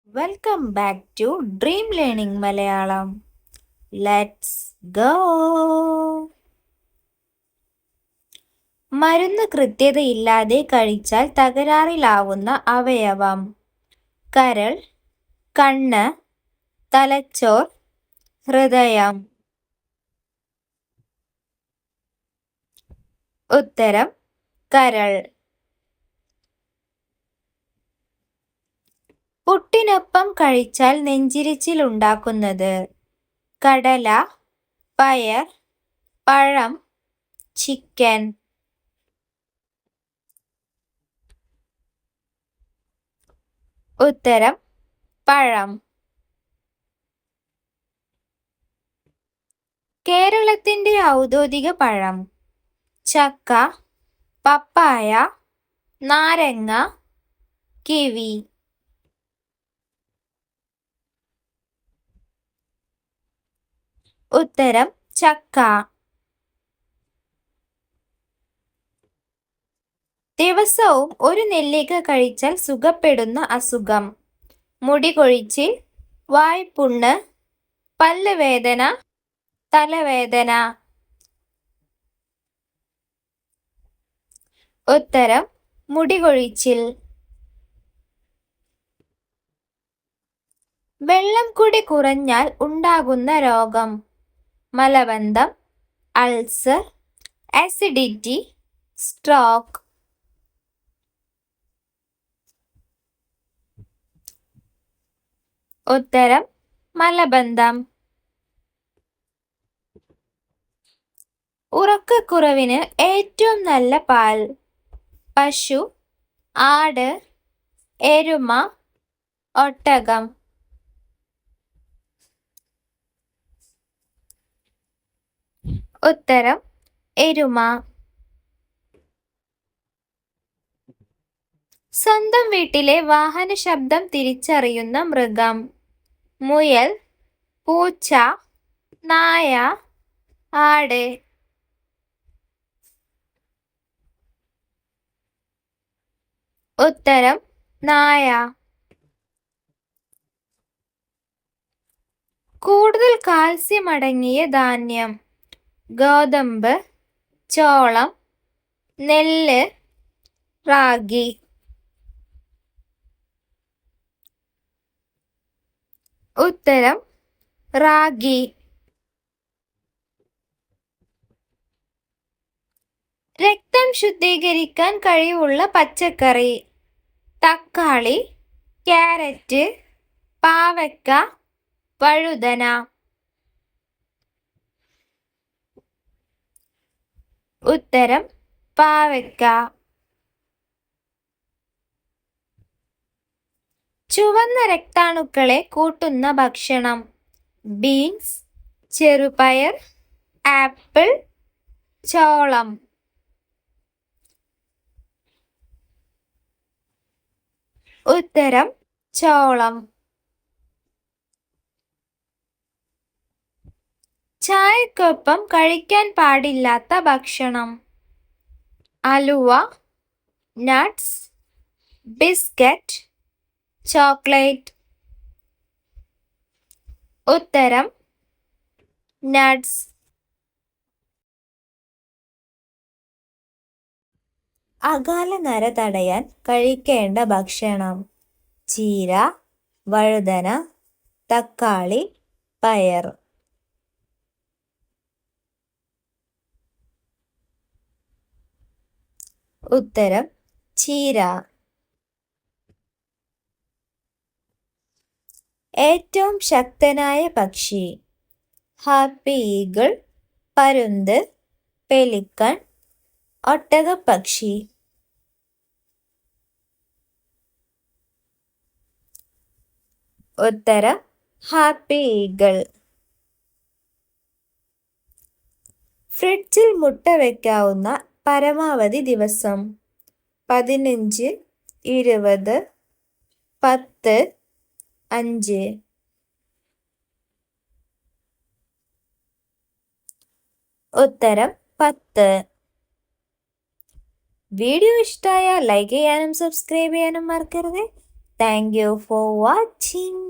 Welcome back to dream learning Malayalam. Let's go. മരുന്ന് കൃത്യതയില്ലാതെ കഴിച്ചാൽ തകരാറിലാവുന്ന അവയവം: കരൾ, കണ്ണ്, തലച്ചോർ, ഹൃദയം. ഉത്തരം കരൾ. പുട്ടിനൊപ്പം കഴിച്ചാൽ നെഞ്ചിരിച്ചിൽ ഉണ്ടാക്കുന്നത്: കടല, പയർ, പഴം, ചിക്കൻ. ഉത്തരം പഴം. കേരളത്തിന്റെ ഔദ്യോഗിക പഴം: ചക്ക, പപ്പായ, നാരങ്ങ, കിവി. ഉത്തരം ചക്ക. ദിവസവും ഒരു നെല്ലിക്ക കഴിച്ചാൽ സുഖപ്പെടുന്ന അസുഖം: മുടികൊഴിച്ചിൽ, വായ്പുണ്ണ്, പല്ലുവേദന, തലവേദന. ഉത്തരം മുടികൊഴിച്ചിൽ. വെള്ളം കുടി കുറഞ്ഞാൽ ഉണ്ടാകുന്ന രോഗം: മലബന്ധം, അൾസർ, ആസിഡിറ്റി, സ്ട്രോക്ക്. ഉത്തരം മലബന്ധം. ഉറക്കക്കുറവിന് ഏറ്റവും നല്ല പാൽ: പശു, ആട്, എരുമ, ഒട്ടകം. ഉത്തരം എരുമ. സ്വന്തം വീട്ടിലെ വാഹന ശബ്ദം തിരിച്ചറിയുന്ന മൃഗം: മുയൽ, പൂച്ച, നായ, ആട്. ഉത്തരം നായ. കൂടുതൽ കാൽസ്യം അടങ്ങിയ ധാന്യം: ഗോതമ്പ്, ചോളം, നെല്ല്, റാഗി. ഉത്തരം റാഗി. രക്തം ശുദ്ധീകരിക്കാൻ കഴിവുള്ള പച്ചക്കറി: തക്കാളി, ക്യാരറ്റ്, പാവയ്ക്ക, വഴുതന. ഉത്തരം പാവയ്ക്ക. ചുവന്ന രക്താണുക്കളെ കൂട്ടുന്ന ഭക്ഷണം: ബീൻസ്, ചെറുപയർ, ആപ്പിൾ, ചോളം. ഉത്തരം ചോളം. ചായക്കൊപ്പം കഴിക്കാൻ പാടില്ലാത്ത ഭക്ഷണം: അലുവ, നട്ട്സ്, ബിസ്ക്കറ്റ്, ചോക്ലേറ്റ്. ഉത്തരം നട്ട്സ്. അകാലനര തടയാൻ കഴിക്കേണ്ട ഭക്ഷണം: ചീര, വഴുതന, തക്കാളി, പയർ. ഉത്തരം ചീര. ഏറ്റവും ശക്തനായ പക്ഷി: ഹാപ്പി ഈഗിൾ, പരുന്ത്, പെലിക്കൺ, ഒട്ടകപ്പക്ഷി. ഉത്തരം ഹാപ്പി ഈഗിൾ. ഫ്രിഡ്ജിൽ മുട്ട വയ്ക്കാവുന്ന പരമാവധി ദിവസം: 15, 20, 10, 5. ഉത്തരം 10. വീഡിയോ ഇഷ്ടമായാൽ ലൈക്ക് ചെയ്യാനും സബ്സ്ക്രൈബ് ചെയ്യാനും മറക്കരുത്. Thank you for watching.